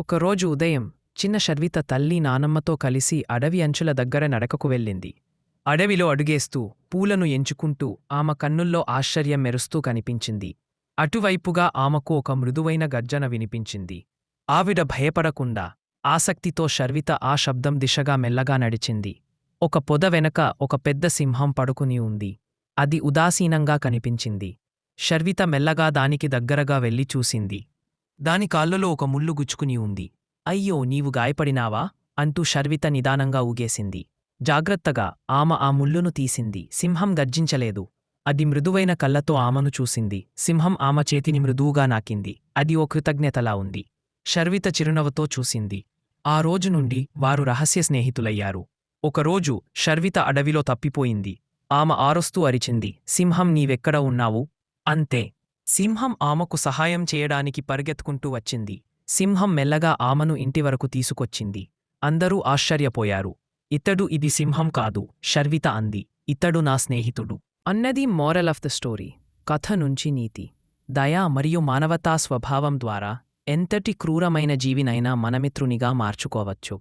ఒకరోజు ఉదయం చిన్న శర్విత తల్లి నానమ్మతో కలిసి అడవి అంచుల దగ్గర నడకకు వెళ్ళింది. అడవిలో అడుగేస్తూ పూలను ఎంచుకుంటూ ఆమె కన్నుల్లో ఆశ్చర్యం మెరుస్తూ కనిపించింది. అటువైపుగా ఆమెకు ఒక మృదువైన గర్జన వినిపించింది. ఆవిడ భయపడకుండా ఆసక్తితో శర్విత ఆ శబ్దం దిశగా మెల్లగా నడిచింది. ఒక పొద వెనక ఒక పెద్ద సింహం పడుకుని ఉంది. అది ఉదాసీనంగా కనిపించింది. శర్విత మెల్లగా దానికి దగ్గరగా వెళ్లి చూసింది. దాని కాళ్లలో ఒక ముల్లు గుచ్చుకుని ఉంది. అయ్యో, నీవు గాయపడినావా అంటూ శర్విత నిదానంగా ఊగేసింది. జాగ్రత్తగా ఆమె ఆ ముల్లును తీసింది. సింహం గర్జించలేదు. అది మృదువైన కళ్ళతో ఆమెను చూసింది. సింహం ఆమె చేతిని మృదువుగా నాకింది. అది ఓ కృతజ్ఞతలా ఉంది. శర్విత చిరునవ్వుతో చూసింది. ఆ రోజు నుండి వారు రహస్య స్నేహితులయ్యారు. ఒకరోజు శర్విత అడవిలో తప్పిపోయింది. ఆమె ఆరుస్తూ అరిచింది, సింహం, నీవెక్కడ ఉన్నావు? అంతే. సింహం ఆమెకు సహాయం చేయడానికి పరిగెత్తుకుంటూ వచ్చింది. సింహం మెల్లగా ఆమెను ఇంటివరకు తీసుకొచ్చింది. అందరూ ఆశ్చర్యపోయారు. ఇది సింహం కాదు, శర్విత అంది. ఇతడు నా స్నేహితుడు అన్నది మోరల్ ఆఫ్ ద స్టోరీ. కథ నుంచి నీతి: దయ మరియు మానవతా స్వభావం ద్వారా ఎంతటి క్రూరమైన జీవినైనా మనమిత్రునిగా మార్చుకోవచ్చు.